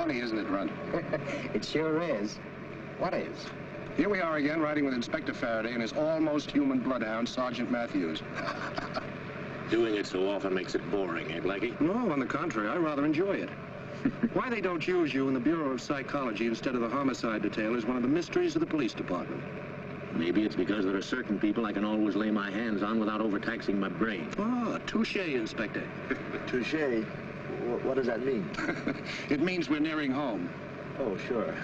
funny, isn't it, Runt? It sure is. What is? Here we are again, riding with Inspector Faraday and his almost human bloodhound, Sergeant Matthews. Doing it so often makes it boring, eh, Blackie? No, on the contrary, I rather enjoy it. Why they don't use you in the Bureau of Psychology instead of the homicide detail is one of the mysteries of the police department. Maybe it's because there are certain people I can always lay my hands on without overtaxing my brain. Ah, touché, Inspector. Touché? What does that mean? It means we're nearing home. Oh, sure.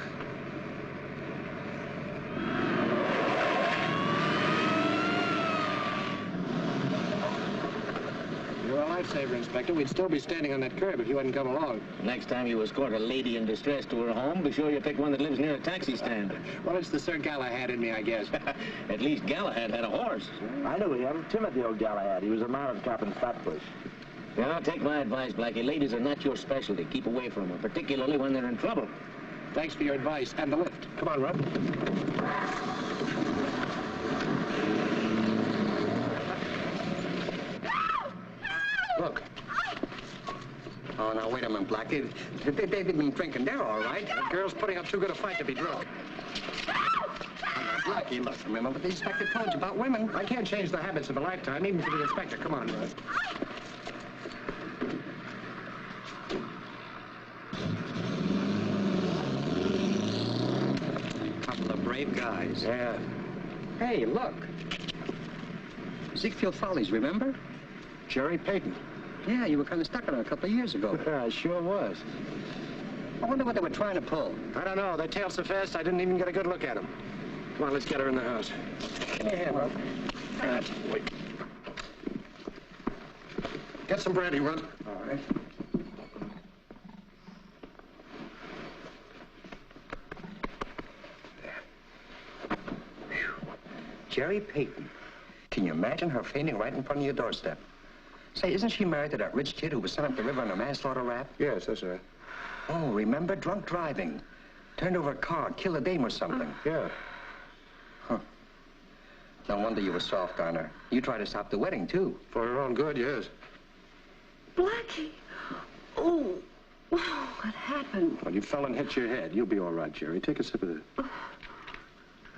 You're a lifesaver, Inspector. We'd still be standing on that curb if you hadn't come along. Next time you escort a lady in distress to her home, be sure you pick one that lives near a taxi stand. Well, it's the Sir Galahad in me, I guess. At least Galahad had a horse. I knew him. Timothy O'Galahad. He was a mounted cop in Flatbush. Now, take my advice, Blackie. Ladies are not your specialty. Keep away from them, particularly when they're in trouble. Thanks for your advice and the lift. Come on, Runt. Look. Oh, now, wait a minute, Blackie. They've been drinking. They're all right. That girl's putting up too good a fight to be drunk. Blackie, look, remember what the inspector told you about women. I can't change the habits of a lifetime, even for the inspector. Come on, Runt. Couple of brave guys. Yeah. Hey, look. Ziegfeld Follies, remember? Jerry Payton. Yeah, you were kind of stuck on it a couple of years ago. I sure was. I wonder what they were trying to pull. I don't know. They tailed so fast, I didn't even get a good look at them. Come on, let's get her in the house. Give me a hand, Runt. Wait. Get some brandy, Runt. All right. Jerry Payton. Can you imagine her fainting right in front of your doorstep? Say, isn't she married to that rich kid who was sent up the river on a manslaughter rap? Yes, that's right. Oh, remember? Drunk driving. Turned over a car, killed a dame or something. Yeah. Huh. No wonder you were soft on her. You tried to stop the wedding, too. For her own good, yes. Blackie. Oh, what happened? Well, you fell and hit your head. You'll be all right, Jerry. Take a sip of this.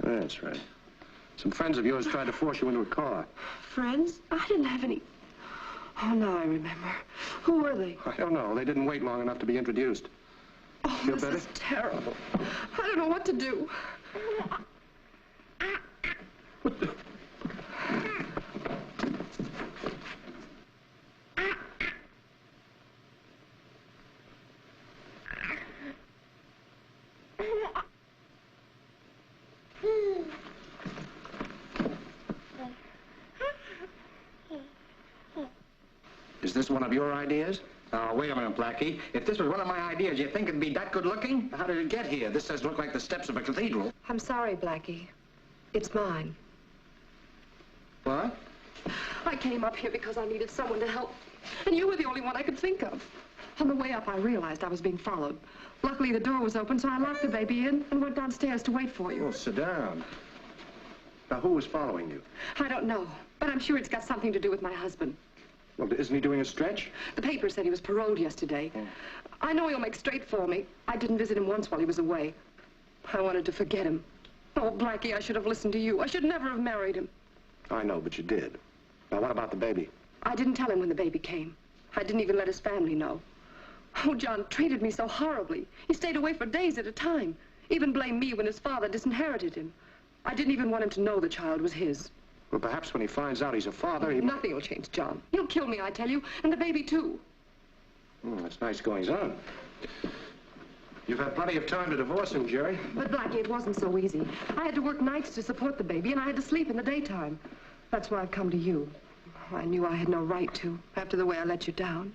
That's right. Some friends of yours tried to force you into a car. Friends? I didn't have any. Oh, now I remember. Who were they? I don't know. They didn't wait long enough to be introduced. Oh, Feel this better? is terrible. I don't know what to do. What the? Is this one of your ideas? Oh, wait a minute, Blackie. If this was one of my ideas, you think it'd be that good looking? How did it get here? This does look like the steps of a cathedral. I'm sorry, Blackie. It's mine. What? I came up here because I needed someone to help, and you were the only one I could think of. On the way up, I realized I was being followed. Luckily, the door was open, so I locked the baby in and went downstairs to wait for you. Well, sit down. Now, who was following you? I don't know, but I'm sure it's got something to do with my husband. Well, isn't he doing a stretch? The paper said he was paroled yesterday. I know he'll make straight for me. I didn't visit him once while he was away. I wanted to forget him. Oh, Blackie, I should have listened to you. I should never have married him. I know, but you did. Now, what about the baby? I didn't tell him when the baby came. I didn't even let his family know. Oh, John treated me so horribly. He stayed away for days at a time. Even blamed me when his father disinherited him. I didn't even want him to know the child was his. Well, perhaps when he finds out he's a father, he... Nothing will change, John. He'll kill me, I tell you, and the baby, too. That's nice goings on. You've had plenty of time to divorce him, Jerry. But, Blackie, it wasn't so easy. I had to work nights to support the baby, and I had to sleep in the daytime. That's why I've come to you. I knew I had no right to, after the way I let you down.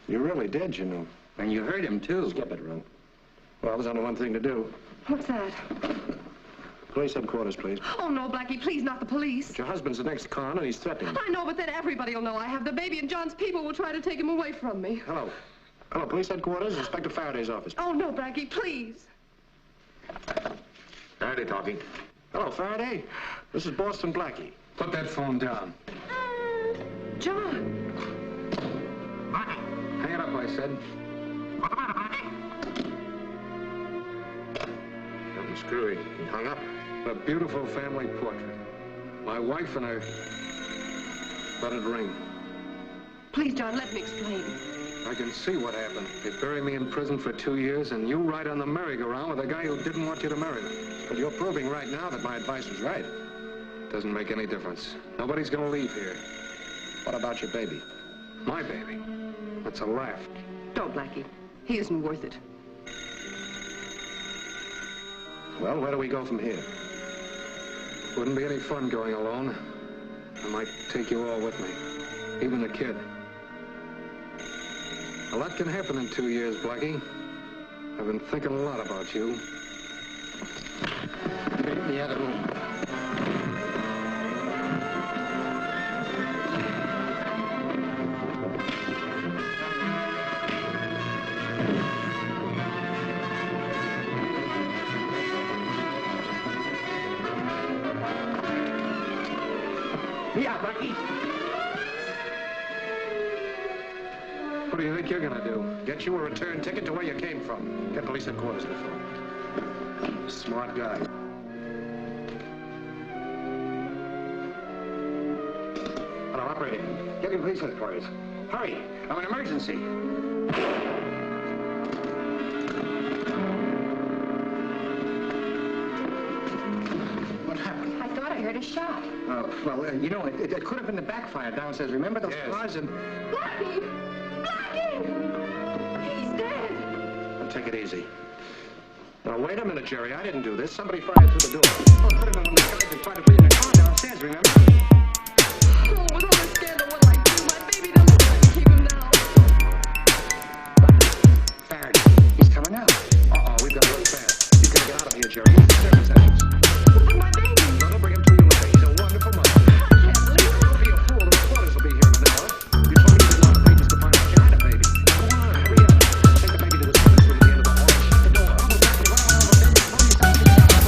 You really did, you know. And you hurt him, too. Skip it, Runt. Well, there's only one thing to do. What's that? Police headquarters, please. Oh, no, Blackie, please, not the police. But your husband's the next con, and he's threatening. I know, but then everybody will know I have the baby, and John's people will try to take him away from me. Hello. Hello, police headquarters, Inspector Faraday's office. Oh, no, Blackie, please. Faraday talking. Hello, Faraday. This is Boston Blackie. Put that phone down. John. Hang it up, I said. Screwy. He hung up. A beautiful family portrait. My wife and I... Let it ring. Please, John, let me explain. I can see what happened. They buried me in prison for 2 years, and you ride on the merry-go-round with a guy who didn't want you to marry them. But you're proving right now that my advice was right. Doesn't make any difference. Nobody's gonna leave here. What about your baby? My baby? That's a laugh. Don't, Blackie. He isn't worth it. Well, where do we go from here? Wouldn't be any fun going alone. I might take you all with me. Even the kid. A lot can happen in 2 years, Blackie. I've been thinking a lot about you. Meet in the other room. Yeah, Blackie. What do you think you're gonna do? Get you a return ticket to where you came from. Get police headquarters to phone. Smart guy. Hello, operator. Get in police headquarters. Hurry. I'm an emergency. What happened? I thought I heard a shot. Oh, well, you know, it could have been the backfire downstairs. Remember those cars and... Blackie! Blackie! He's dead! Well, take it easy. Now, wait a minute, Jerry. I didn't do this. Somebody fired through the door. Oh, it could have been one of the guys who tried to break in the car downstairs, remember? Oh, with all this scandal, what do I do? My baby doesn't want to keep him now. Faraday. He's coming out. Uh-oh, we've got to look fast. He's going to get out of here, Jerry. He's service entrance. But my baby! Well, they'll bring him to you later. He's a wonderful mother. I can't believe it. Don't be a fool. The reporters will be here in a minute. You told me you didn't want the papers to find out you had a baby. Go on, hurry up. Take the baby to the service room at the end of the hall. Shut the door. I'll go back and run all over the baby. Before you start to get out.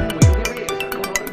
Will you hear me? Go on.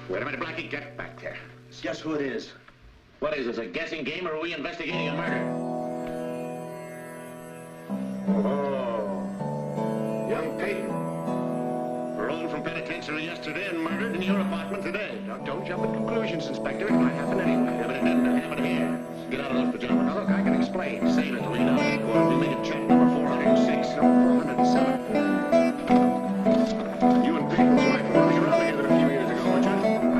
Wait a minute, Blackie, get back there. Guess who it is? What is this, a guessing game, or are we investigating a murder? Oh. Young Peyton. Paroled from penitentiary yesterday and murdered in your apartment today. Now, don't jump at conclusions, Inspector. It might happen anyway. Yeah, but it didn't happen here. Get out of those pajamas. Now, look, I can explain. Save it till we get out of the court. We'll make it check number 406. No, 407. You and Peyton's wife were running around together a few years ago, weren't you? I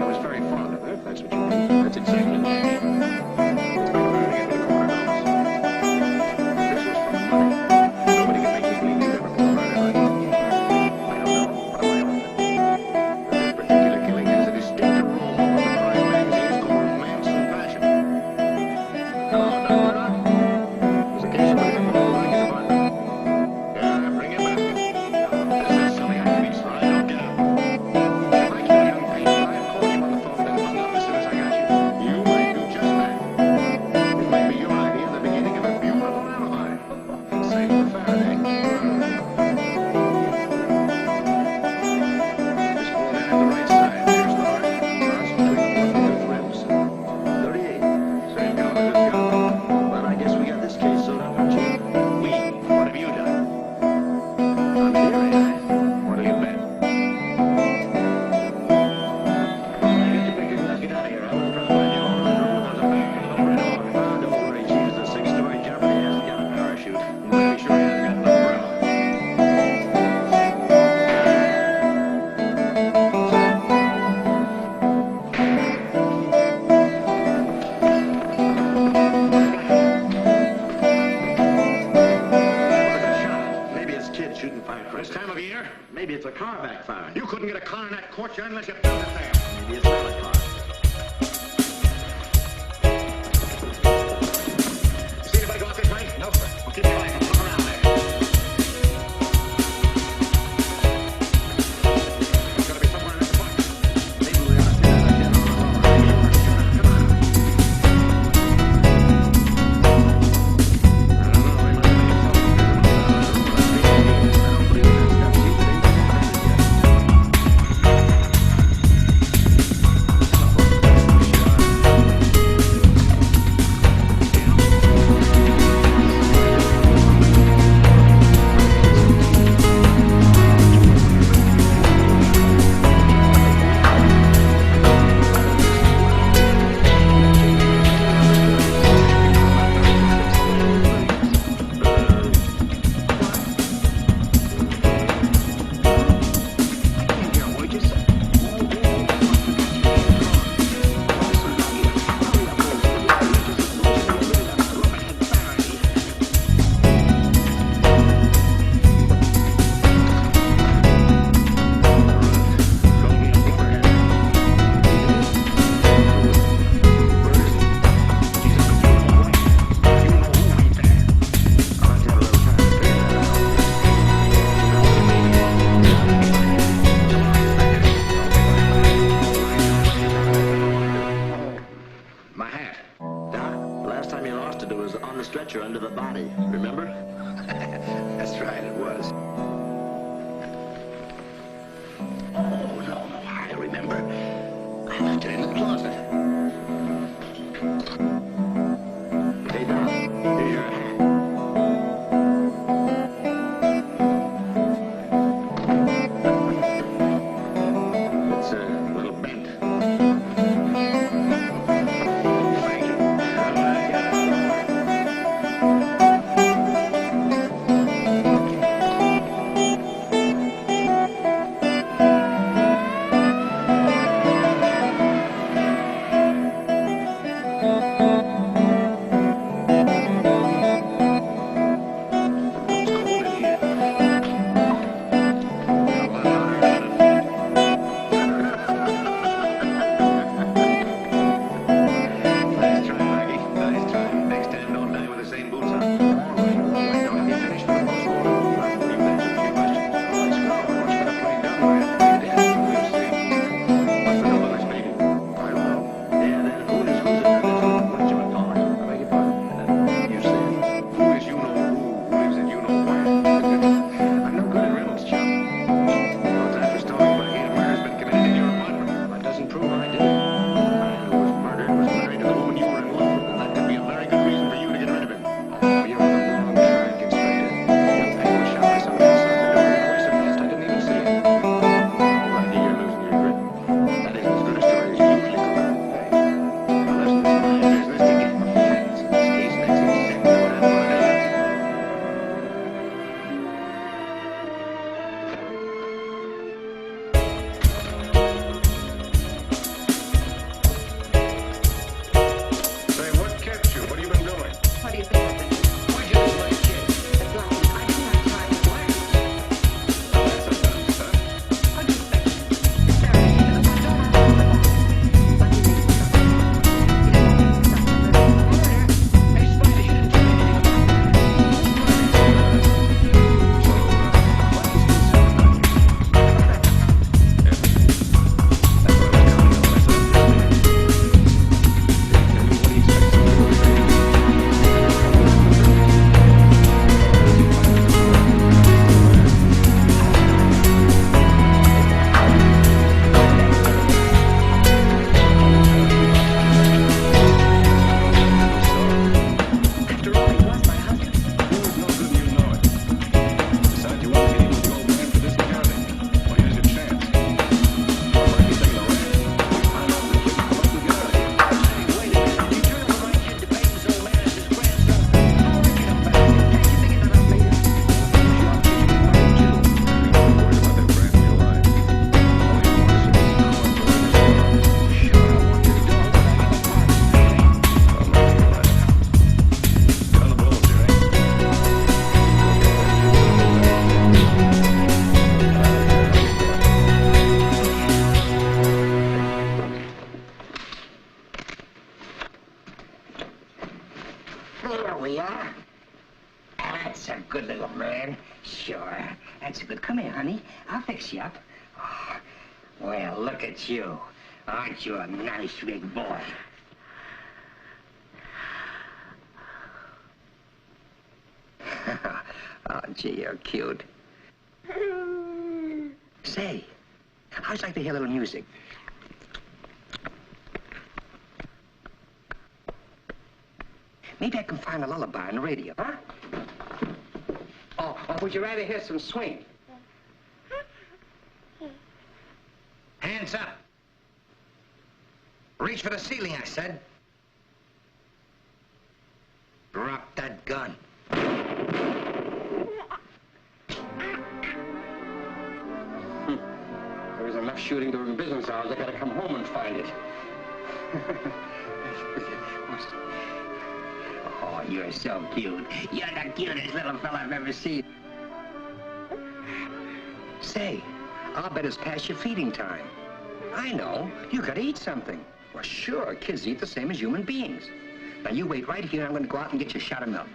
was very fond of her, if that's what you mean. That's exactly what I mean. Inspector, we're gonna get to the corner house. This was for money. Nobody can make me believe you ever pulled murder, honey. I don't know. What am I on? This particular killing has a distinct aroma of what the crime magazines call romance and passion. Hello, Dr. Murdoch. There's a case of it in the Blackie department. Yeah, bring it back. This is silly activities. I don't get it. If I kill young Peyton, I've called you on the phone, then hung up as soon as I got you. You might do just that. It might be your idea of the beginning of a beautiful alibi. Same for Faraday. This bullet had the right side. Here's the heart. Cross between the fourth and fifth ribs. 38. Same color as this gun. Well, I guess we got this case sewed up, don't you? We? What have you done? I'm here, ain't I? What'll you bet? Let's get out of here. I was trying to find you all around the room with those Americans over and over. Ah, don't worry, Chief. The six-story company hasn't got a parachute. Maybe sure he hasn't got no umbrella. Maybe it's kids shooting This firecrackers. time of year, Maybe it's a car backfiring. you couldn't get a car in that courtyard unless you found it there. Maybe it's not a car. See anybody go out this way? No, sir. Well, keep your eye on them. Look around there. There's gotta be somewhere in this apartment. Maybe we ought to see that again on the road. Come on. I don't know. We might make it so I don't believe that's got Chief Peyton yet. stretcher under the body, remember? That's right, it was. Oh, no, I remember. I left it in the closet. Hey, Doc, here's your hat. It's a little bent. Thank you. man? Sure. That's good. Come here, honey. I'll fix you up. Oh, well, look at you. Aren't you a nice big boy? Oh, gee, you're cute. Say, how'd you like to hear a little music? Maybe I can find a lullaby on the radio, huh? Or would you rather hear some swing? Hands up. Reach for the ceiling, I said. Drop that gun. There isn't enough shooting during business hours. I gotta come home and find it. Oh, you're so cute. You're the cutest little fella I've ever seen. Say, I'll bet it's past your feeding time. I know. You gotta eat something. Well, sure, kids eat the same as human beings. Now, you wait right here. I'm gonna go out and get you a shot of milk.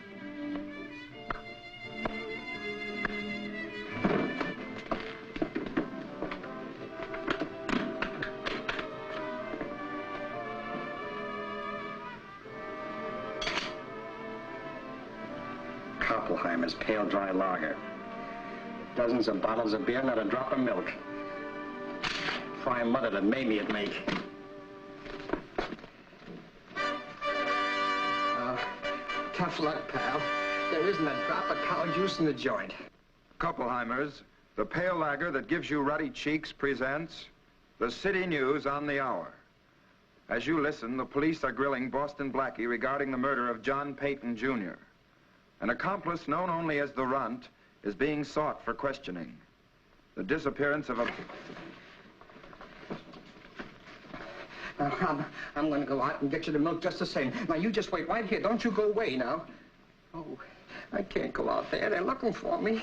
Koppelheimer's pale, dry lager. Dozens of bottles of beer, not a drop of milk. Fine mother that made me it make. Tough luck, pal. There isn't a drop of cow juice in the joint. Koppelheimer's, the pale lager that gives you ruddy cheeks, presents the City News on the Hour. As you listen, the police are grilling Boston Blackie regarding the murder of John Payton, Jr. An accomplice known only as the Runt is being sought for questioning. The disappearance of a... I'm going to go out and get you the milk just the same. Now, you just wait right here. Don't you go away now. Oh, I can't go out there. They're looking for me.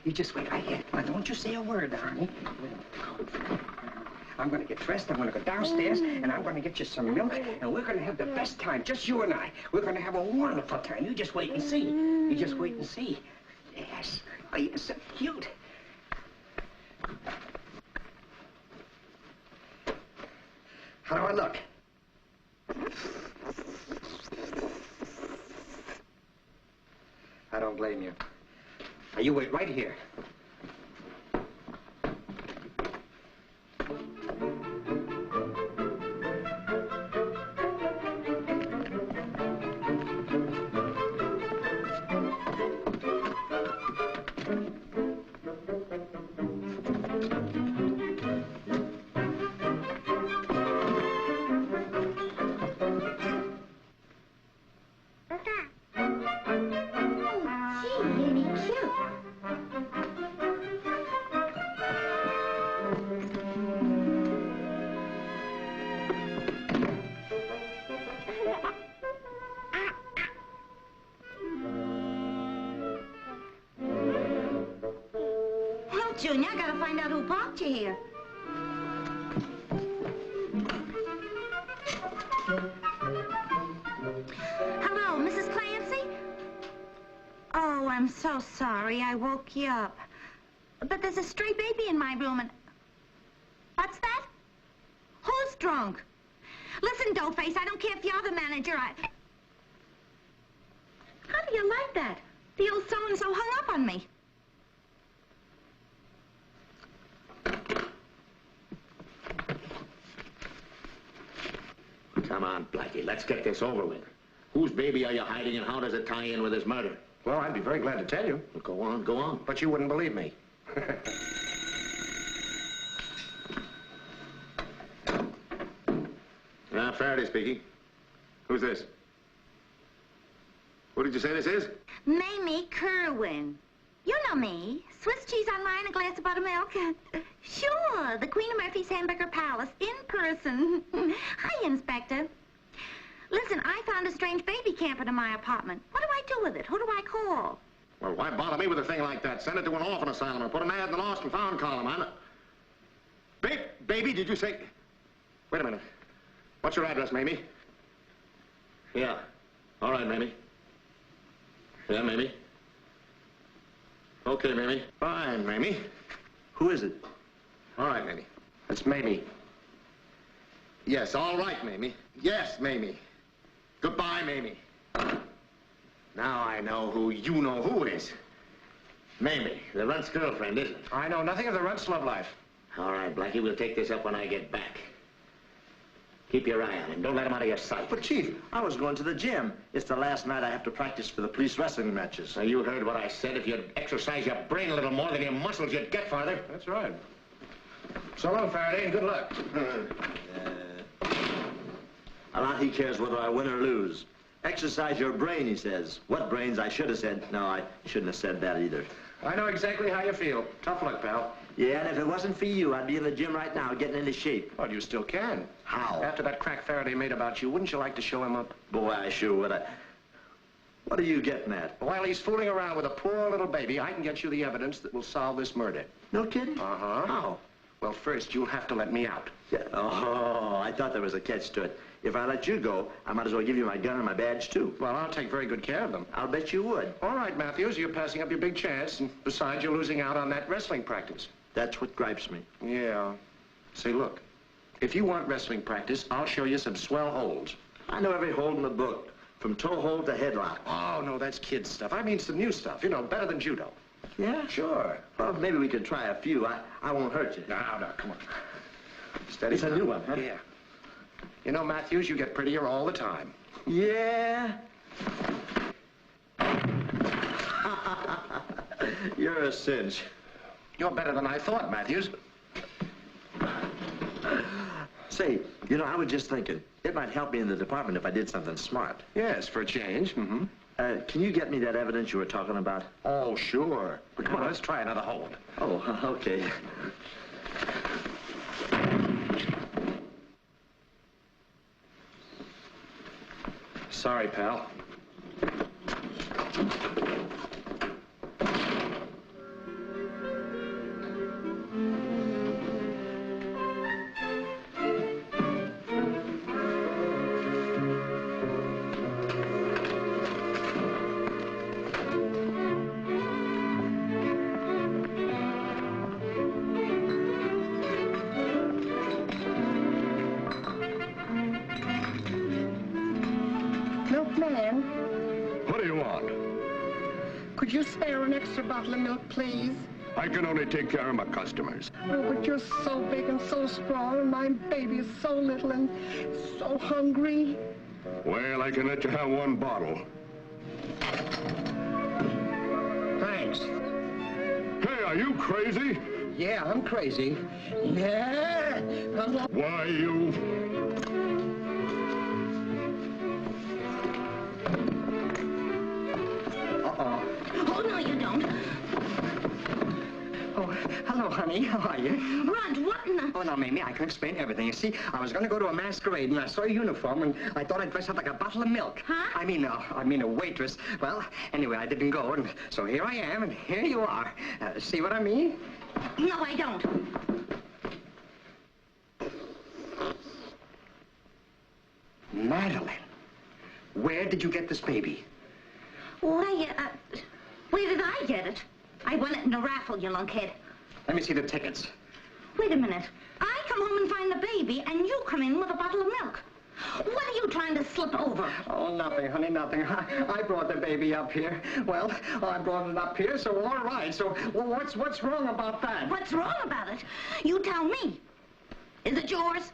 You just wait right here. Now, don't you say a word, honey. I'm going to get dressed, I'm going to go downstairs, and I'm going to get you some milk, and we're going to have the best time, just you and I. We're going to have a wonderful time. You just wait and see. You just wait and see. Yes. Oh, you're so cute. How do I look? I don't blame you. Now, you wait right here. Junior, I gotta find out who parked you here. Hello, Mrs. Clancy? Oh, I'm so sorry I woke you up. But there's a stray baby in my room and... What's that? Who's drunk? Listen, Doughface, I don't care if you're the manager, How do you like that? The old so-and-so hung up on me. Come on, Blackie, let's get this over with. Whose baby are you hiding and how does it tie in with his murder? Well, I'd be very glad to tell you. Well, go on, go on. But you wouldn't believe me. Faraday speaking. Who's this? What did you say this is? Mamie Kerwin. You know me. Swiss cheese on mine, a glass of buttermilk. Sure, the Queen of Murphy's Hamburger Palace, in person. Hi, Inspector. Listen, I found a strange baby campered in my apartment. What do I do with it? Who do I call? Well, why bother me with a thing like that? Send it to an orphan asylum and put an ad in the lost and found column. I'm Baby, did you say... Wait a minute. What's your address, Mamie? Yeah. All right, Mamie. Yeah, Mamie. Okay, Mamie. Fine, Mamie. Who is it? All right, Mamie. It's Mamie. Yes, all right, Mamie. Yes, Mamie. Goodbye, Mamie. Now I know who you know who is. Mamie, the runt's girlfriend, isn't it? I know nothing of the runt's love life. All right, Blackie, we'll take this up when I get back. Keep your eye on him. Don't let him out of your sight. But, Chief, I was going to the gym. It's the last night I have to practice for the police wrestling matches. Now, you heard what I said. If you'd exercise your brain a little more than your muscles, you'd get farther. That's right. So long, Faraday, and good luck. A lot he cares whether I win or lose. Exercise your brain, he says. What brains? I should have said. No, I shouldn't have said that either. I know exactly how you feel. Tough luck, pal. Yeah, and if it wasn't for you, I'd be in the gym right now getting into shape. Well, you still can. How? After that crack Faraday made about you, wouldn't you like to show him up? Boy, I sure would. What are you getting at? While he's fooling around with a poor little baby, I can get you the evidence that will solve this murder. No kidding? Uh-huh. How? Well, first, you'll have to let me out. Yeah. Oh, I thought there was a catch to it. If I let you go, I might as well give you my gun and my badge, too. Well, I'll take very good care of them. I'll bet you would. All right, Matthews, you're passing up your big chance, and besides, you're losing out on that wrestling practice. That's what gripes me. Yeah. Say, look, if you want wrestling practice, I'll show you some swell holds. I know every hold in the book, from toe hold to headlock. Oh, no, that's kid stuff. I mean some new stuff, you know, better than judo. Yeah? Sure. Well, maybe we could try a few. I won't hurt you. No, come on. Steady. It's a new one, huh? Yeah. You know, Matthews, you get prettier all the time. Yeah? You're a cinch. You're better than I thought, Matthews. Say, you know, I was just thinking, it might help me in the department if I did something smart. Yes, for a change. Mm-hmm. Can you get me that evidence you were talking about? Oh, sure. But come on, let's try another hold. Oh, okay. Sorry, pal. Milkman, What do you want? could you spare an extra bottle of milk, please? I can only take care of my customers. Oh, but you're so big and so strong, and my baby is so little and so hungry. Well, I can let you have one bottle. Thanks. Hey, are you crazy? Yeah, I'm crazy. Yeah. Why, you... Oh, no, you don't. Oh, hello, honey. How are you? Runt, what in the... Oh, now, Mamie, I can explain everything. You see, I was going to go to a masquerade, and I saw a uniform, and I thought I'd dress up like a bottle of milk. Huh? I mean a waitress. Well, anyway, I didn't go, and so here I am, and here you are. See what I mean? No, I don't. Madeline, where did you get this baby? Why, where did I get it? I won it in a raffle, you lunkhead. Let me see the tickets. Wait a minute. I come home and find the baby, and you come in with a bottle of milk. What are you trying to slip over? Oh, nothing, honey, nothing. I brought the baby up here. Well, I brought it up here, so all right. So, well, what's wrong about that? What's wrong about it? You tell me. Is it yours?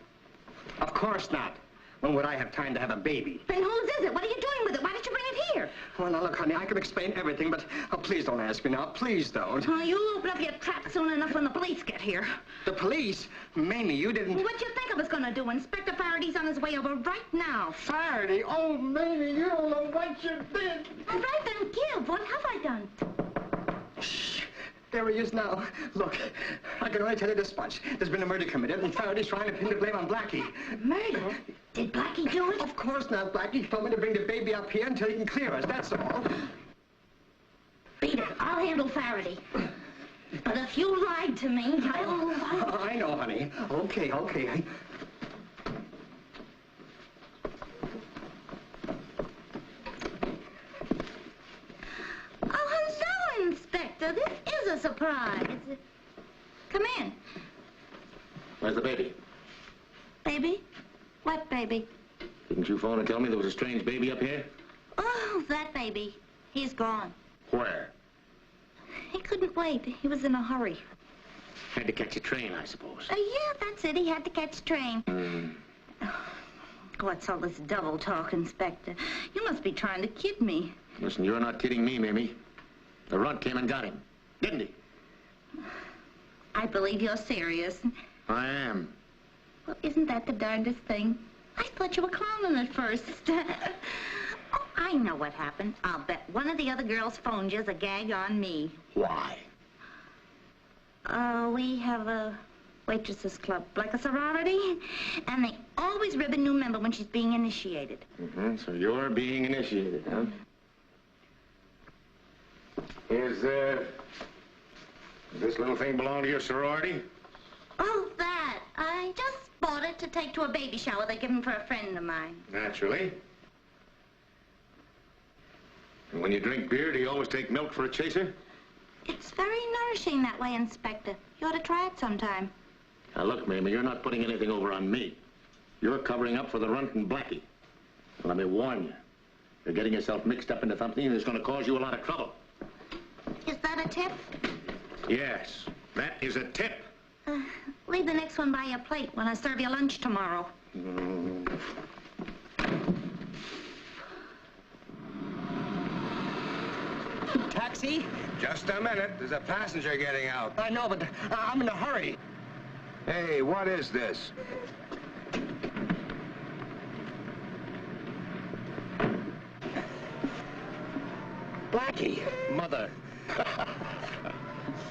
Of course not. When would I have time to have a baby? Then whose is it? What are you doing with it? Why did you bring it here? Well, now, look, honey, I can explain everything, but please don't ask me now. Please don't. Oh, you'll open up your trap soon enough when the police get here. The police? Mamie, you didn't... What do you think I was going to do? Inspector Faraday's on his way over right now. Faraday? Oh, Mamie, you don't know what you did. All right, then give. What have I done? Shh. There he is now. Look, I can only tell you this much. There's been a murder committed, and Faraday's trying to pin the blame on Blackie. Murder? Did Blackie do it? Of course not. Blackie told me to bring the baby up here until he can clear us, that's all. Rita, I'll handle Faraday. But if you lied to me, I know, honey. Okay. Oh, hello, Inspector. This is a surprise. Come in. Where's the baby? Baby? What baby? Didn't you phone and tell me there was a strange baby up here? Oh, that baby. He's gone. Where? He couldn't wait. He was in a hurry. Had to catch a train, I suppose. Yeah, that's it. He had to catch a train. What's all this double talk, Inspector? You must be trying to kid me. Listen, you're not kidding me, Mamie. The runt came and got him, didn't he? I believe you're serious. I am. Well, isn't that the darndest thing? I thought you were clowning at first. Oh, I know what happened. I'll bet one of the other girls phoned you as a gag on me. Why? We have a waitresses club, like a sorority, and they always rib a new member when she's being initiated. So you're being initiated, huh? Does this little thing belong to your sorority? Oh, that. I just bought it to take to a baby shower they're giving for a friend of mine. Naturally. And when you drink beer, do you always take milk for a chaser? It's very nourishing that way, Inspector. You ought to try it sometime. Now, look, Mamie, you're not putting anything over on me. You're covering up for the runt and Blackie. Let me warn you. You're getting yourself mixed up into something that's going to cause you a lot of trouble. Is that a tip? Yes, that is a tip. Leave the next one by your plate when I serve you lunch tomorrow. Taxi? Just a minute. There's a passenger getting out. I know, but I'm in a hurry. Hey, what is this? Blackie. Mother.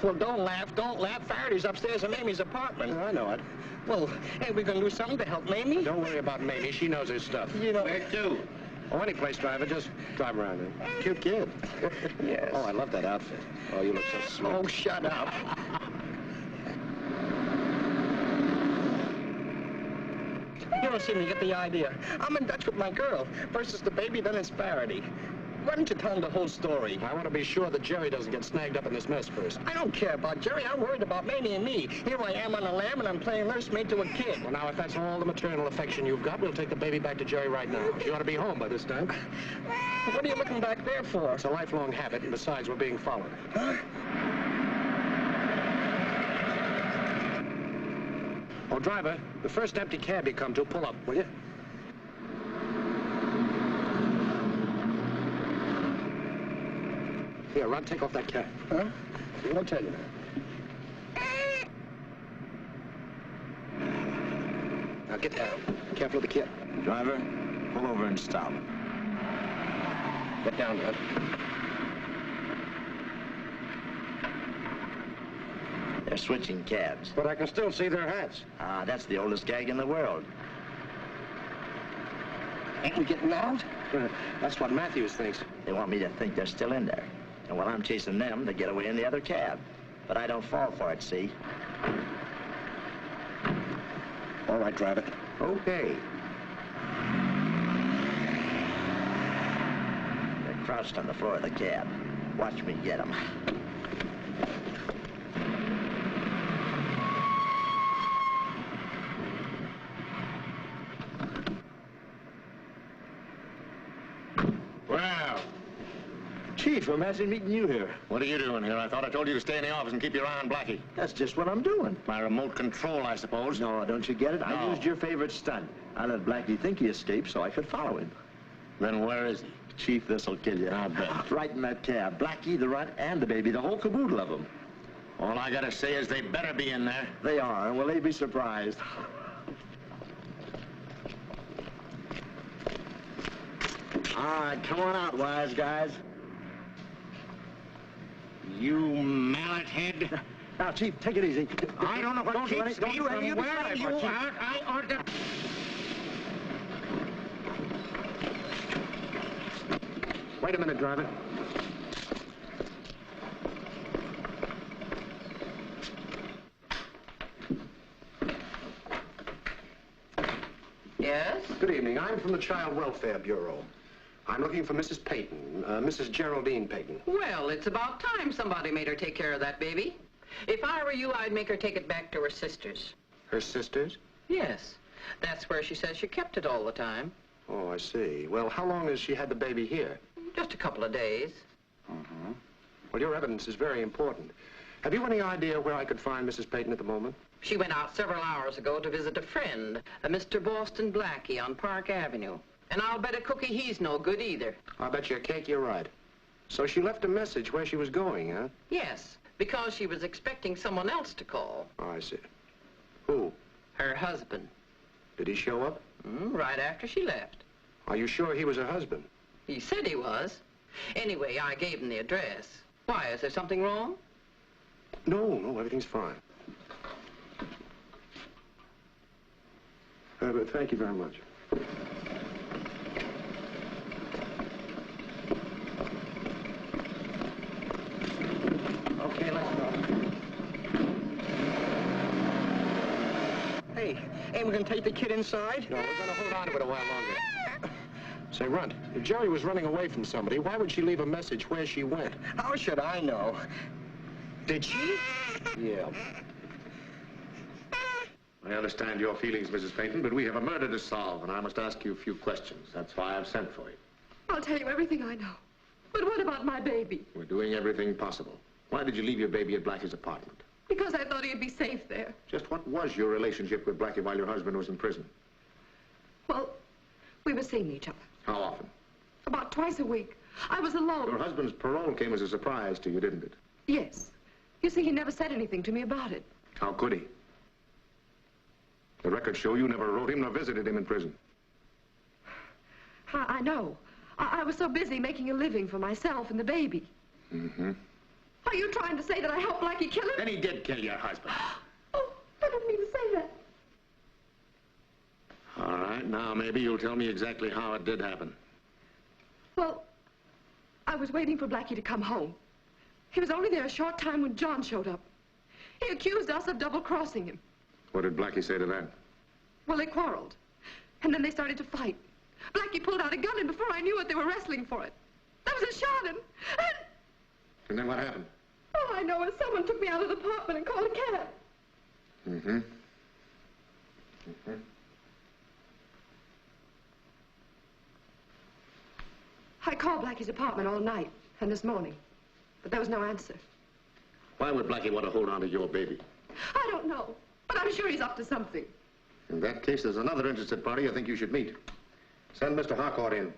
Well, don't laugh. Faraday's upstairs in Mamie's apartment. I know it. Well, ain't we gonna do something to help Mamie? Don't worry about Mamie. She knows her stuff. You know... Where to? Oh, any place, driver. Just drive around her. Cute kid. Yes. Oh, I love that outfit. Oh, you look so sweet. Oh, shut up. You don't seem to get the idea. I'm in Dutch with my girl. First it's the baby, then it's Faraday. Why don't you tell him the whole story? I want to be sure that Jerry doesn't get snagged up in this mess first. I don't care about Jerry. I'm worried about Mamie and me. Here I am on a lamb, and I'm playing nursemaid to a kid. Well, now, if that's all the maternal affection you've got, we'll take the baby back to Jerry right now. She ought to be home by this time. What are you looking back there for? It's a lifelong habit, and besides, we're being followed. Huh? Oh, driver, the first empty cab you come to, pull up, will you? Here, Ron, take off that cap. Huh? I'll tell you now. Now, get down. Careful of the kid. Driver, pull over and stop. Get down, Ron. They're switching cabs. But I can still see their hats. Ah, that's the oldest gag in the world. Ain't we getting out? That's what Matthews thinks. They want me to think they're still in there. And while I'm chasing them, they get away in the other cab. But I don't fall for it, see? All right, driver. Okay. They're crouched on the floor of the cab. Watch me get them. Well, Chief, imagine meeting you here. what are you doing here? I thought I told you to stay in the office and keep your eye on Blackie. That's just what I'm doing. My remote control, I suppose. No, don't you get it? No. I used your favorite stunt. I let Blackie think he escaped so I could follow him. Then where is he? Chief, this'll kill you. I bet. Right in that cab. Blackie, the runt, and the baby, the whole caboodle of them. All I gotta say is they better be in there. They are. Will they be surprised? All right, come on out, wise guys. You mallet head. Now, Chief, take it easy. I don't know what keeps me from you wearing you Chief. out. I order... Wait a minute, driver. Yes? Good evening. I'm from the Child Welfare Bureau. I'm looking for Mrs. Peyton, Mrs. Geraldine Peyton. Well, it's about time somebody made her take care of that baby. If I were you, I'd make her take it back to her sister's. Her sisters? Yes. That's where she says she kept it all the time. Oh, I see. Well, how long has she had the baby here? Just a couple of days. Mm-hmm. Well, your evidence is very important. Have you any idea where I could find Mrs. Peyton at the moment? She went out several hours ago to visit a friend, a Mr. Boston Blackie on Park Avenue. And I'll bet a cookie he's no good either. I'll bet you a cake you're right. So she left a message where she was going, huh? Yes, because she was expecting someone else to call. Oh, I see. Who? Her husband. Did he show up? Right after she left. Are you sure he was her husband? He said he was. Anyway, I gave him the address. Why, is there something wrong? No, everything's fine. But thank you very much. Okay, let's go. Hey, ain't we gonna take the kid inside? No, we're gonna hold on to it a while longer. Say, Runt, if Jerry was running away from somebody, why would she leave a message where she went? How should I know? Did she? Yeah. I understand your feelings, Mrs. Peyton, but we have a murder to solve, and I must ask you a few questions. That's why I've sent for you. I'll tell you everything I know. But what about my baby? We're doing everything possible. Why did you leave your baby at Blackie's apartment? Because I thought he'd be safe there. Just what was your relationship with Blackie while your husband was in prison? Well, we were seeing each other. How often? About twice a week. I was alone. Your husband's parole came as a surprise to you, didn't it? Yes. You see, he never said anything to me about it. How could he? The records show you never wrote him nor visited him in prison. I know. I was so busy making a living for myself and the baby. Mm-hmm. Are you trying to say that I helped Blackie kill him? Then he did kill your husband. Oh, I didn't mean to say that. All right, now maybe you'll tell me exactly how it did happen. Well, I was waiting for Blackie to come home. He was only there a short time when John showed up. He accused us of double-crossing him. What did Blackie say to that? Well, they quarreled. And then they started to fight. Blackie pulled out a gun, and before I knew it, they were wrestling for it. There was a shot, and... And then what happened? All I know is someone took me out of the apartment and called a cab. Mm-hmm. Mm-hmm. I called Blackie's apartment all night and this morning, but there was no answer. Why would Blackie want to hold on to your baby? I don't know, but I'm sure he's up to something. In that case, there's another interested party I think you should meet. Send Mr. Harcourt in.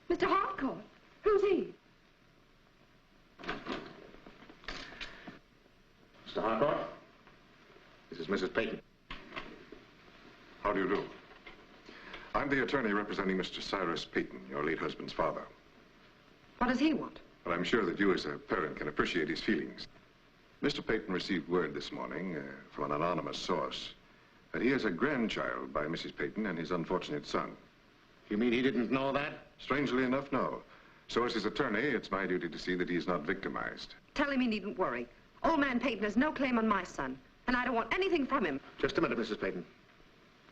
Mr. Harcourt? Who's he? Mr. Harcourt? This is Mrs. Peyton. How do you do? I'm the attorney representing Mr. Cyrus Peyton, your late husband's father. What does he want? But I'm sure that you as a parent can appreciate his feelings. Mr. Peyton received word this morning from an anonymous source that he has a grandchild by Mrs. Peyton and his unfortunate son. You mean he didn't know that? Strangely enough, no. So as his attorney, it's my duty to see that he is not victimized. Tell him he needn't worry. Old man Peyton has no claim on my son, and I don't want anything from him. Just a minute, Mrs. Peyton.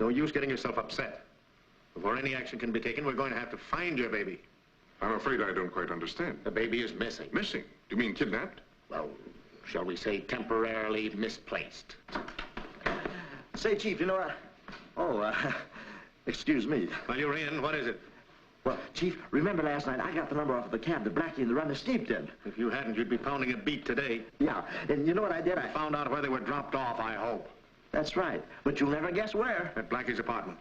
No use getting yourself upset. Before any action can be taken, we're going to have to find your baby. I'm afraid I don't quite understand. The baby is missing. Missing? Do you mean kidnapped? Well, shall we say temporarily misplaced? Say, Chief, you know, excuse me. Well, you're in. What is it? Well, Chief, remember last night I got the number off of the cab that Blackie and the runner escaped in. If you hadn't, you'd be pounding a beat today. Yeah, and you know what I did? I found out where they were dropped off, I hope. That's right, but you'll never guess where. At Blackie's apartment.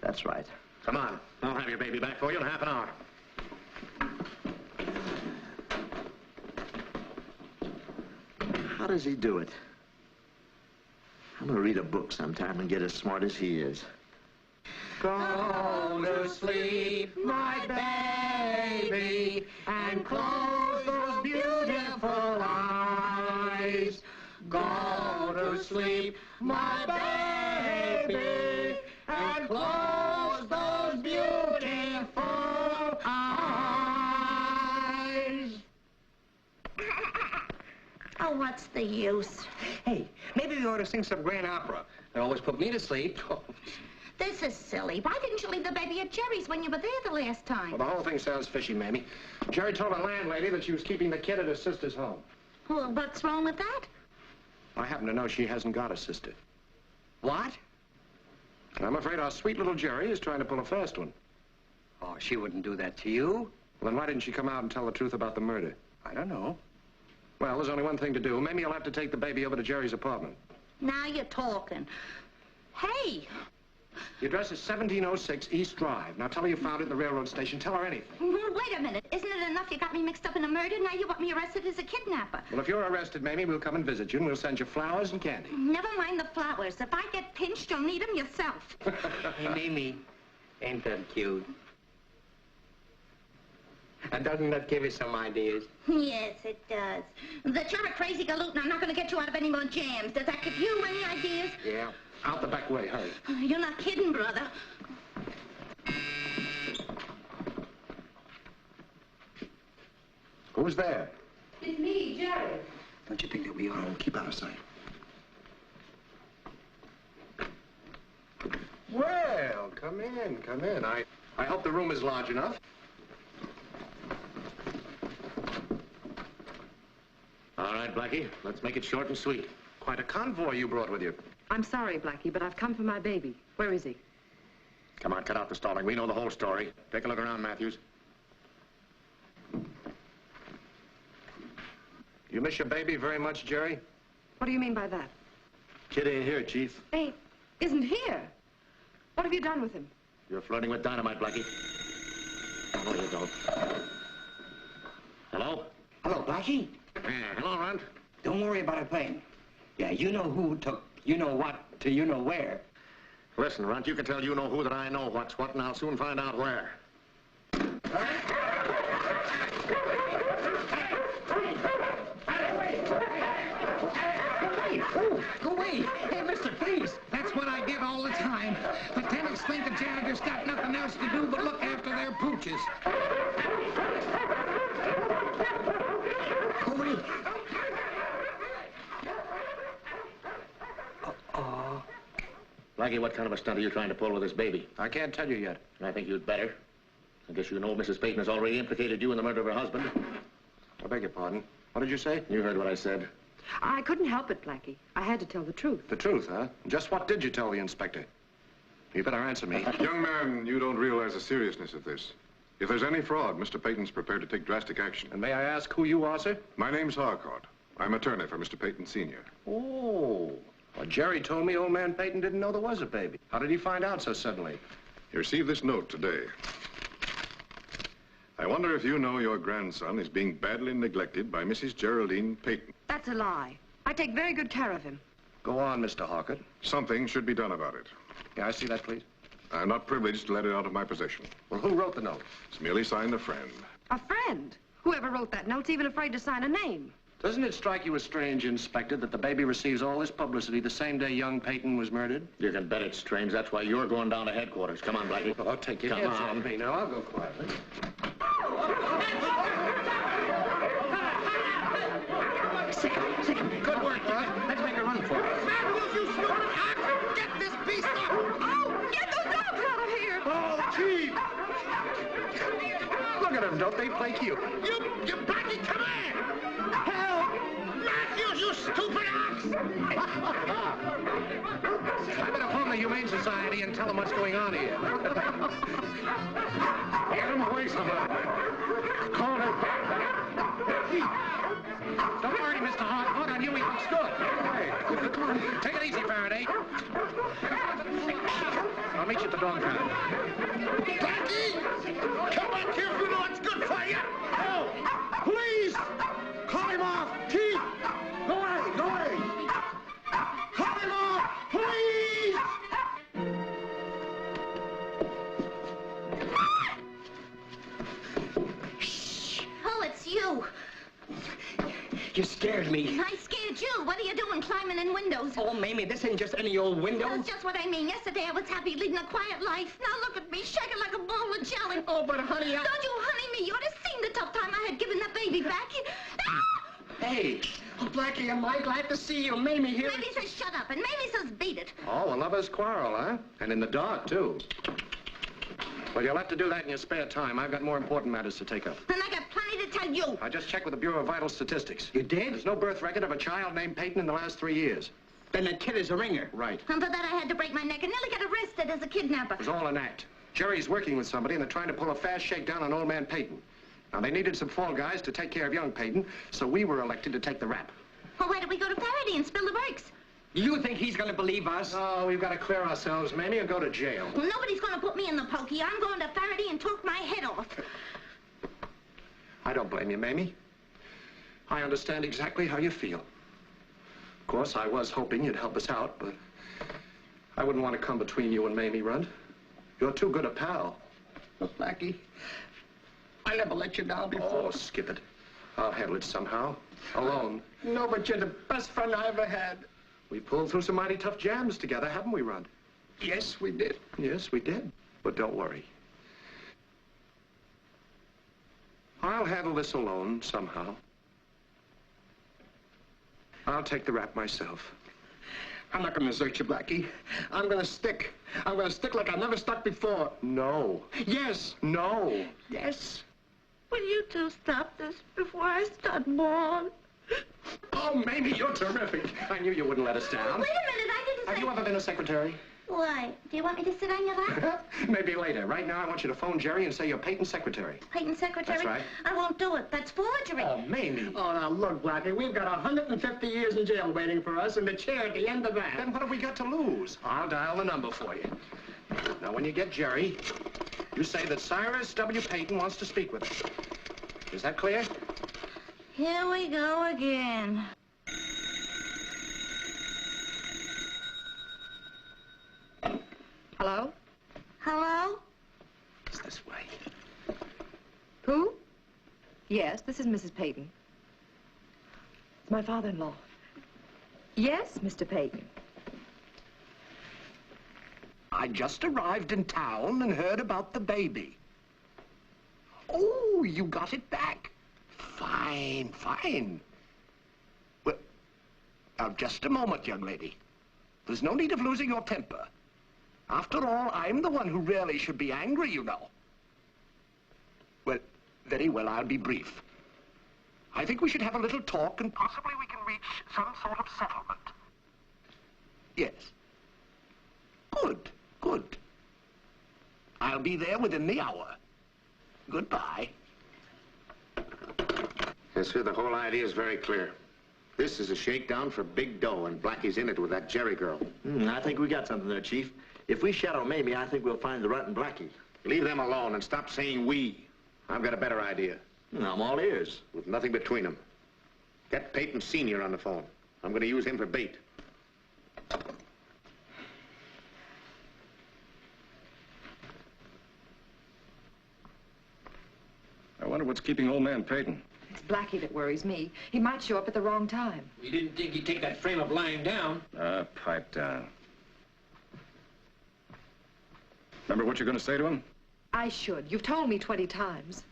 That's right. Come on. I'll have your baby back for you in half an hour. How does he do it? I'm gonna read a book sometime and get as smart as he is. Go to sleep, my baby, and close those beautiful to sleep, my baby, and close those beautiful eyes. Oh, what's the use? Hey, maybe we ought to sing some grand opera. They always put me to sleep. This is silly. Why didn't you leave the baby at Jerry's when you were there the last time? Well, the whole thing sounds fishy, Mamie. Jerry told the landlady that she was keeping the kid at her sister's home. Well, what's wrong with that? I happen to know she hasn't got a sister. What? And I'm afraid our sweet little Jerry is trying to pull a fast one. Oh, she wouldn't do that to you. Well, then why didn't she come out and tell the truth about the murder? I don't know. Well, there's only one thing to do. Mamie will have to take the baby over to Jerry's apartment. Now you're talking. Hey! The address is 1706 East Drive. Now tell her you found it at the railroad station. Tell her anything. Wait a minute. Isn't it enough you got me mixed up in a murder? Now you want me arrested as a kidnapper. Well, if you're arrested, Mamie, we'll come and visit you, and we'll send you flowers and candy. Never mind the flowers. If I get pinched, you'll need them yourself. Hey, Mimi, ain't that cute? And doesn't that give you some ideas? Yes, it does. That you're a crazy galoot and I'm not going to get you out of any more jams. Does that give you any ideas? Yeah. Out the back way, hurry. You're not kidding, brother. Who's there? It's me, Jerry. Don't you think that we ought to keep out of sight? Well, come in, come in. I hope the room is large enough. All right, Blackie, let's make it short and sweet. Quite a convoy you brought with you. I'm sorry, Blackie, but I've come for my baby. Where is he? Come on, cut out the stalling. We know the whole story. Take a look around, Matthews. You miss your baby very much, Jerry? What do you mean by that? Kid ain't here, Chief. Isn't here. What have you done with him? You're flirting with dynamite, Blackie. No, you don't. Hello? Hello, Blackie. Yeah, hello, Runt. Don't worry about a thing. Yeah, you know who took you know what to you know where. Listen, Runt, you can tell you know who that I know what's what, and I'll soon find out where. Go away! Hey, mister, please! That's what I get all the time. The tenants think the janitor's got nothing else to do but look after their pooches. Go away! Blackie, what kind of a stunt are you trying to pull with this baby? I can't tell you yet. I think you'd better. I guess you know Mrs. Peyton has already implicated you in the murder of her husband. I beg your pardon. What did you say? You heard what I said. I couldn't help it, Blackie. I had to tell the truth. The truth, huh? Just what did you tell the inspector? You better answer me. Young man, you don't realize the seriousness of this. If there's any fraud, Mr. Peyton's prepared to take drastic action. And may I ask who you are, sir? My name's Harcourt. I'm attorney for Mr. Peyton Sr. Oh. Well, Jerry told me old man Peyton didn't know there was a baby. How did he find out so suddenly? He received this note today. I wonder if you know your grandson is being badly neglected by Mrs. Geraldine Peyton. That's a lie. I take very good care of him. Go on, Mr. Harcourt. Something should be done about it. Yeah, I see that, please. I'm not privileged to let it out of my possession. Well, who wrote the note? It's merely signed a friend. A friend? Whoever wrote that note's even afraid to sign a name. Doesn't it strike you as strange, Inspector, that the baby receives all this publicity the same day young Peyton was murdered? You can bet it's strange. That's why you're going down to headquarters. Come on, Blackie. Well, I'll take your Come hands on. off me now. I'll go quietly. Second. Good work, boy. Let's make a run for it. Matthews, you stupid ox! Get this beast up! Oh, get those dogs out of here! Oh, Chief! Look at them. Don't they play cute? You Blackie, come here! Help! Matthews, you stupid ox! I better phone the Humane Society and tell them what's going on here. Get him away somehow. Call him. Don't worry, Mr. Harcourt. On you, he looks good. Hey, take it easy, Faraday. I'll meet you at the dog pound. Blackie! Come back here if you know what's good for you! Oh! Please! Call him off! Chief! Go away! Go away! Call him off! Please! Shh! Oh, it's you. You scared me. I scared it's you. What are you doing climbing in windows? Oh, Mamie, this ain't just any old window. That's just what I mean. Yesterday I was happy leading a quiet life. Now look at me, shaking like a bowl of jelly. Oh, but honey, Don't you honey me. You ought to seen the tough time I had giving that baby back. Hey, oh, Blackie, am I glad to see you. Mamie here. Mamie says shut up, and Mamie says beat it. Oh, a lover's quarrel, huh? And in the dark, too. Well, you'll have to do that in your spare time. I've got more important matters to take up. And I got plenty to tell you. I just checked with the Bureau of Vital Statistics. You did? There's no birth record of a child named Peyton in the last 3 years. Then the kid is a ringer. Right. And for that I had to break my neck and nearly got arrested as a kidnapper. It was all an act. Jerry's working with somebody, and they're trying to pull a fast shakedown on old man Peyton. Now, they needed some fall guys to take care of young Peyton, so we were elected to take the rap. Well, why don't we go to Faraday and spill the works? You think he's going to believe us? Oh, we've got to clear ourselves, Mamie, or go to jail. Well, nobody's going to put me in the pokey. I'm going to Faraday and talk my head off. I don't blame you, Mamie. I understand exactly how you feel. Of course, I was hoping you'd help us out, but I wouldn't want to come between you and Mamie, Runt. You're too good a pal. Look, Blackie, I never let you down before. Oh, skip it. I'll handle it somehow. Alone. No, but you're the best friend I ever had. We pulled through some mighty tough jams together, haven't we, Runt? Yes, we did. Yes, we did. But don't worry. I'll handle this alone somehow. I'll take the rap myself. I'm not going to desert you, Blackie. I'm going to stick. I'm going to stick like I never stuck before. No. Yes. No. Yes. Will you two stop this before I start bawling? Oh, Mamie, you're terrific. I knew you wouldn't let us down. Wait a minute, I didn't say... Have you ever been a secretary? Why? Do you want me to sit on your lap? Maybe later. Right now, I want you to phone Jerry and say you're Peyton's secretary. Peyton's secretary? That's right. I won't do it. That's forgery. Oh, Mamie. Oh, now, look, Blackie, we've got 150 years in jail waiting for us and the chair at the end of that. Then what have we got to lose? I'll dial the number for you. Now, when you get Jerry, you say that Cyrus W. Peyton wants to speak with us. Is that clear? Here we go again. Hello? Hello? It's this way. Who? Yes, this is Mrs. Peyton. It's my father-in-law. Yes, Mr. Peyton. I just arrived in town and heard about the baby. Oh, you got it back. Fine, fine. Well, now, just a moment, young lady. There's no need of losing your temper. After all, I'm the one who really should be angry, you know. Well, very well, I'll be brief. I think we should have a little talk and possibly we can reach some sort of settlement. Yes. Good, good. I'll be there within the hour. Goodbye. Yes, sir, the whole idea is very clear. This is a shakedown for big dough, and Blackie's in it with that Jerry girl. I think we got something there, Chief. If we shadow Mamie, I think we'll find the Runt and Blackie. Leave them alone and stop saying we. I've got a better idea. I'm all ears. With nothing between them. Get Peyton Sr. on the phone. I'm going to use him for bait. I wonder what's keeping old man Peyton. It's Blackie that worries me. He might show up at the wrong time. You didn't think he'd take that frame of lying down? Pipe down. Remember what you're going to say to him? I should. You've told me 20 times.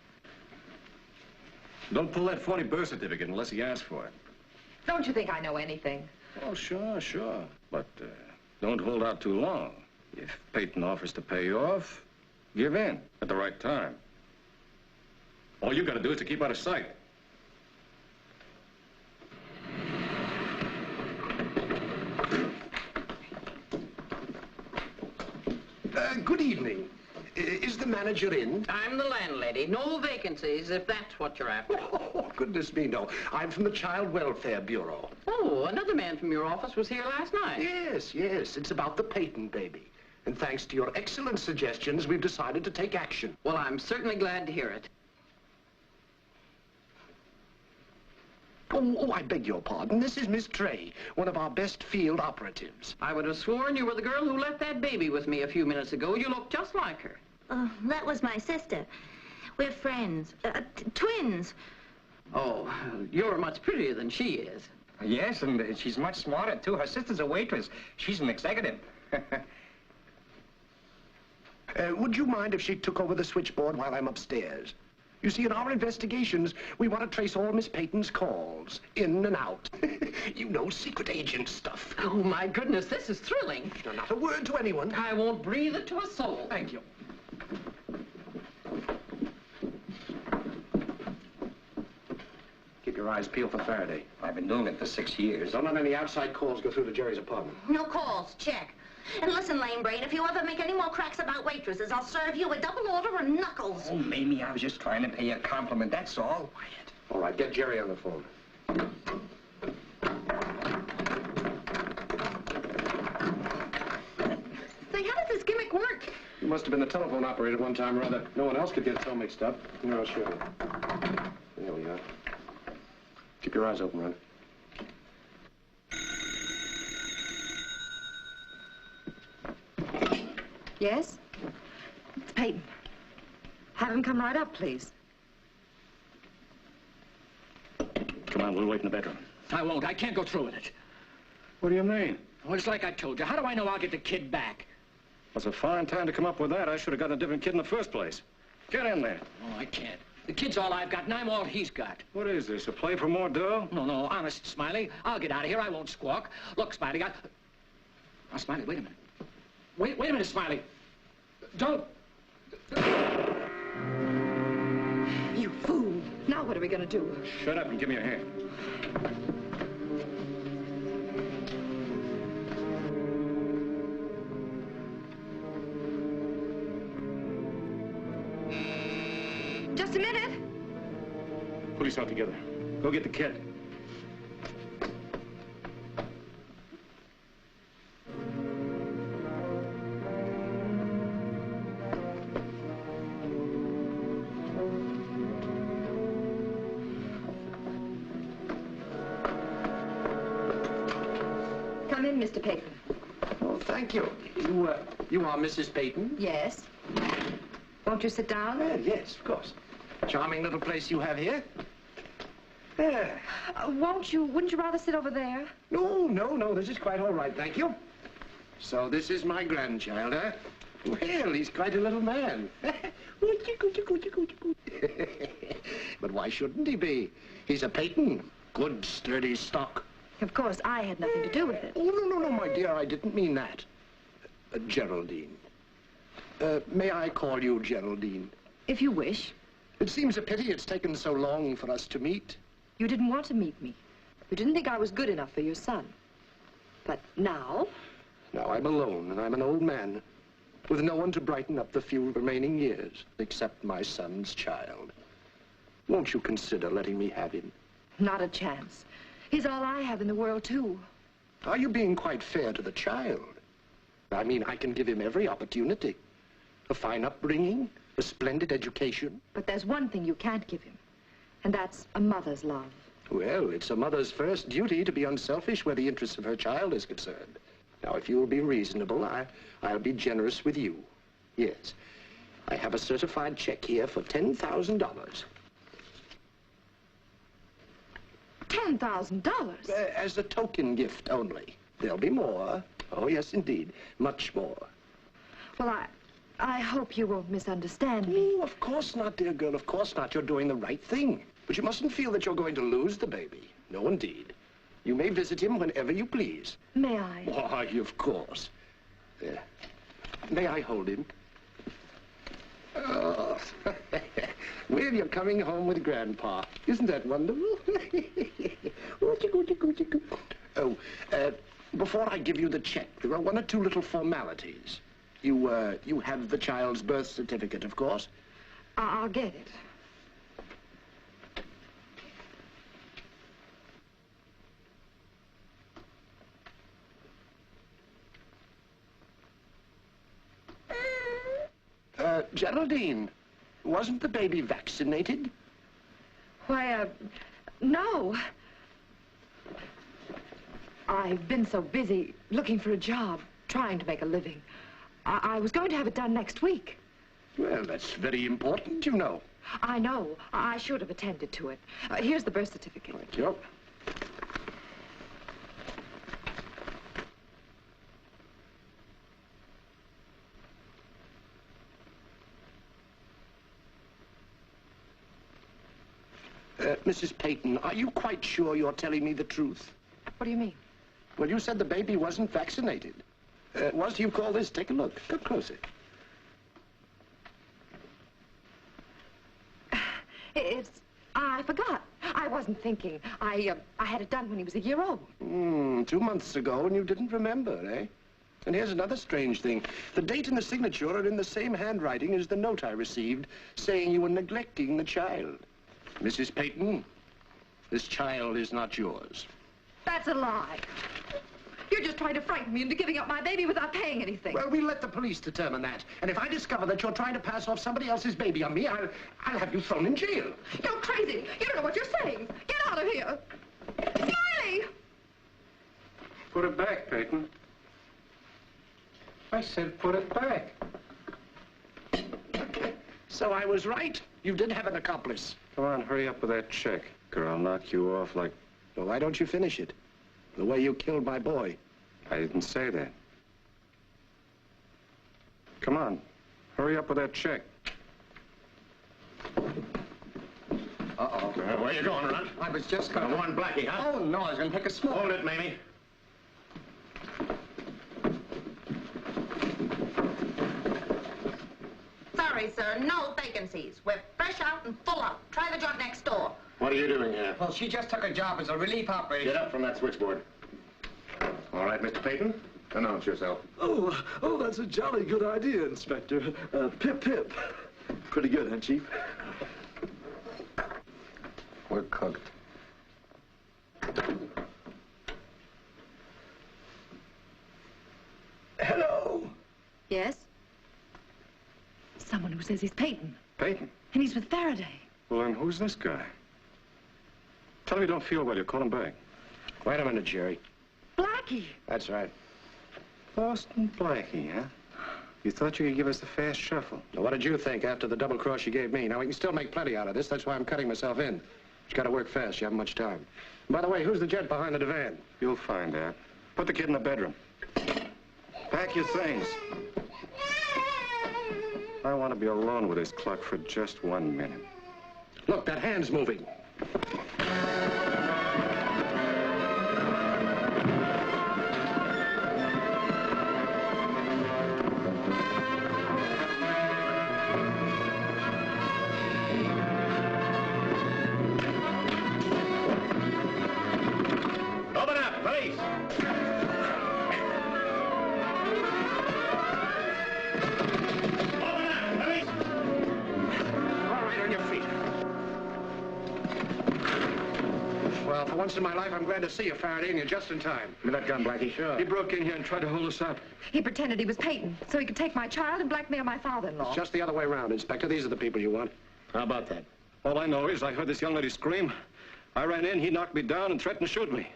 Don't pull that phony birth certificate unless he asks for it. Don't you think I know anything? Oh, sure, sure. But don't hold out too long. If Peyton offers to pay you off, give in at the right time. All you got to do is to keep out of sight. Good evening. Is the manager in? I'm the landlady. No vacancies, if that's what you're after. Oh, goodness me, no. I'm from the Child Welfare Bureau. Oh, another man from your office was here last night. Yes, yes. It's about the Peyton baby. And thanks to your excellent suggestions, we've decided to take action. Well, I'm certainly glad to hear it. Oh, I beg your pardon. This is Miss Trey, one of our best field operatives. I would have sworn you were the girl who left that baby with me a few minutes ago. You look just like her. That was my sister. We're friends. Twins. Oh, you're much prettier than she is. Yes, and she's much smarter, too. Her sister's a waitress. She's an executive. Would you mind if she took over the switchboard while I'm upstairs? You see, in our investigations, we want to trace all Miss Peyton's calls, in and out. You know, secret agent stuff. Oh, my goodness, this is thrilling. Now, not a word to anyone. I won't breathe it to a soul. Thank you. Keep your eyes peeled for Faraday. I've been doing it for 6 years. Don't let any outside calls go through to Jerry's apartment. No calls. Check. And listen, lame brain, if you ever make any more cracks about waitresses, I'll serve you a double order of knuckles. Oh, Mamie, I was just trying to pay you a compliment, that's all. Quiet. All right, get Jerry on the phone. Say, how does this gimmick work? You must have been the telephone operator one time or other. No one else could get so mixed up. No, sure. There we are. Keep your eyes open, Ron. Yes? It's Peyton. Have him come right up, please. Come on, we'll wait in the bedroom. I won't. I can't go through with it. What do you mean? Well, it's like I told you. How do I know I'll get the kid back? That's a fine time to come up with that. I should have gotten a different kid in the first place. Get in there. Oh, I can't. The kid's all I've got, and I'm all he's got. What is this, a play for more dough? No, honest, Smiley. I'll get out of here. I won't squawk. Look, Smiley, Now, Smiley, wait a minute. Wait a minute, Smiley. Don't. You fool. Now what are we going to do? Shut up and give me a hand. Just a minute. Pull yourself together. Go get the kid. Come in, Mr. Peyton. Oh, thank you. You are Mrs. Peyton? Yes. Won't you sit down? Yes, of course. Charming little place you have here. Wouldn't you rather sit over there? No, this is quite all right, thank you. So this is my grandchild, eh? Well, he's quite a little man. But why shouldn't he be? He's a Peyton. Good, sturdy stock. Of course, I had nothing to do with it. Oh, no, my dear, I didn't mean that. Geraldine. May I call you Geraldine? If you wish. It seems a pity it's taken so long for us to meet. You didn't want to meet me. You didn't think I was good enough for your son. But now? Now I'm alone, and I'm an old man, with no one to brighten up the few remaining years, except my son's child. Won't you consider letting me have him? Not a chance. He's all I have in the world, too. Are you being quite fair to the child? I mean, I can give him every opportunity. A fine upbringing, a splendid education. But there's one thing you can't give him, and that's a mother's love. Well, it's a mother's first duty to be unselfish where the interests of her child is concerned. Now, if you'll be reasonable, I'll be generous with you. Yes. I have a certified check here for $10,000. $10,000? As a token gift only. There'll be more. Oh, yes, indeed. Much more. Well, I hope you won't misunderstand me. Oh, of course not, dear girl. Of course not. You're doing the right thing. But you mustn't feel that you're going to lose the baby. No, indeed. You may visit him whenever you please. May I? Why, of course. May I hold him? Oh, well, you're coming home with Grandpa. Isn't that wonderful? Oh, before I give you the check, there are one or two little formalities. You have the child's birth certificate, of course? I'll get it. Geraldine, wasn't the baby vaccinated? Why, no. I've been so busy looking for a job, trying to make a living. I was going to have it done next week. Well, that's very important, you know. I know. I should have attended to it. Here's the birth certificate. Thank you. Mrs. Peyton, are you quite sure you're telling me the truth? What do you mean? Well, you said the baby wasn't vaccinated. What do you call this? Take a look. Come closer. I forgot. I wasn't thinking. I had it done when he was a year old. 2 months ago, and you didn't remember, eh? And here's another strange thing. The date and the signature are in the same handwriting as the note I received, saying you were neglecting the child. Mrs. Peyton, this child is not yours. That's a lie. You're just trying to frighten me into giving up my baby without paying anything. Well, we'll let the police determine that. And if I discover that you're trying to pass off somebody else's baby on me, I'll have you thrown in jail. You're crazy. You don't know what you're saying. Get out of here. Smiley! Put it back, Peyton. I said put it back. So I was right. You did have an accomplice. Come on, hurry up with that check, or I'll knock you off like... Well, why don't you finish it? The way you killed my boy. I didn't say that. Come on, hurry up with that check. Uh-oh. Where you going, Runt? I was just going to warn Blackie, huh? Oh, no, I was going to take a smoke. Hold it, Mamie. Sorry, sir, no vacancies. We're fresh out and full out. Try the joint next door. What are you doing here? Well, she just took a job as a relief operator. Get up from that switchboard. All right, Mr. Peyton, announce yourself. Oh, that's a jolly good idea, Inspector. Pip, pip. Pretty good, huh, Chief? We're cooked. Hello. Yes? Someone who says he's Peyton. Peyton? And he's with Faraday. Well, then who's this guy? Tell him you don't feel well. You call him back. Wait a minute, Jerry. Blackie! That's right. Boston Blackie, huh? You thought you could give us the fast shuffle. Now, what did you think after the double cross you gave me? Now, we can still make plenty out of this. That's why I'm cutting myself in. You got to work fast. You haven't much time. By the way, who's the gent behind the divan? You'll find out. Put the kid in the bedroom. Pack your things. I want to be alone with this clock for just 1 minute. Look, that hand's moving. Open up, police! Open up, police! All right, on your feet. Well, for once in my life, I'm glad to see you, Faraday, and you're just in time. Give me that gun, Blackie. Sure. He broke in here and tried to hold us up. He pretended he was Peyton, so he could take my child and blackmail my father-in-law. It's just the other way around, Inspector. These are the people you want. How about that? All I know is I heard this young lady scream. I ran in, he knocked me down and threatened to shoot me.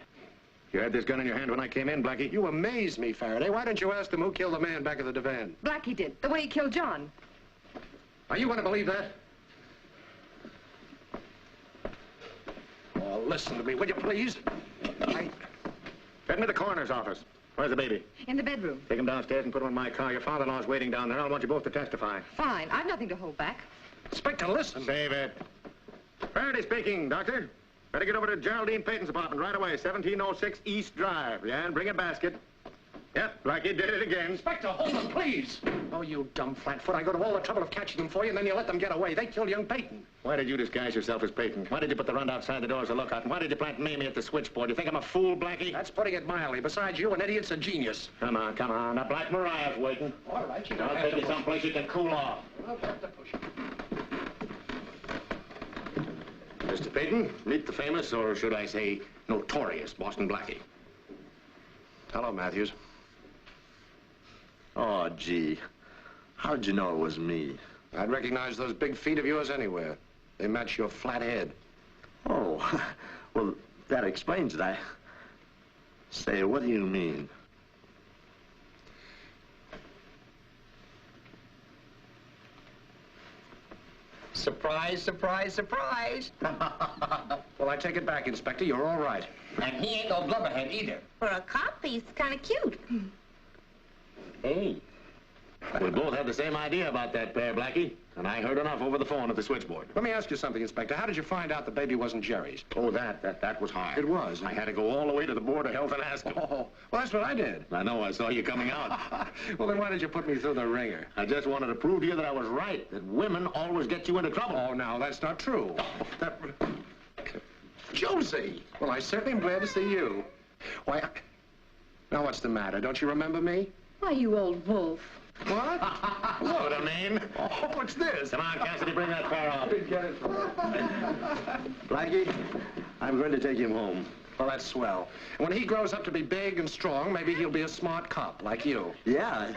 You had this gun in your hand when I came in, Blackie? You amaze me, Faraday. Why don't you ask them who killed the man back at the divan? Blackie did, the way he killed John. Are you going to believe that? Oh, listen to me, will you please? Get me to the coroner's office. Where's the baby? In the bedroom. Take him downstairs and put him in my car. Your father-in-law's waiting down there. I want you both to testify. Fine, I've nothing to hold back. Inspector, listen. Save it. Faraday speaking, Doctor. Better get over to Geraldine Peyton's apartment right away, 1706 East Drive. Yeah, and bring a basket. Yep, Blackie did it again. Inspector, hold them, please. Oh, you dumb flatfoot. I go to all the trouble of catching them for you, and then you let them get away. They killed young Peyton. Why did you disguise yourself as Peyton? Why did you put the runt outside the door as a lookout? And why did you plant Mamie at the switchboard? You think I'm a fool, Blackie? That's putting it mildly. Besides, you, an idiot's a genius. Come on, come on. Now, Black Mariah's waiting. All right, you don't I'll have take to you push. someplace you can cool off. I'll have to push it. Mr. Peyton, meet the famous, or should I say, notorious Boston Blackie. Hello, Matthews. Oh, gee. How'd you know it was me? I'd recognize those big feet of yours anywhere. They match your flat head. Oh, well, that explains it. Say, what do you mean? Surprise, surprise, surprise. Well, I take it back, Inspector. You're all right. And he ain't no blubberhead either. For a cop, he's kind of cute. Hey. We both had the same idea about that pair, Blackie. And I heard enough over the phone at the switchboard. Let me ask you something, Inspector. How did you find out the baby wasn't Jerry's? Oh, that was hard. It was. I had to go all the way to the Board of Health and ask him. Oh, well, that's what I did. I know, I saw you coming out. Well, then why did you put me through the ringer? I just wanted to prove to you that I was right, that women always get you into trouble. Oh, now, that's not true. That... Josie! Well, I certainly am glad to see you. Why, now what's the matter? Don't you remember me? Why, you old wolf. What? What I mean? Oh, what's this? Come on, Cassidy, bring that pair off. Get it. Blackie, I'm going to take him home. Well, that's swell. And when he grows up to be big and strong, maybe he'll be a smart cop like you. Yeah.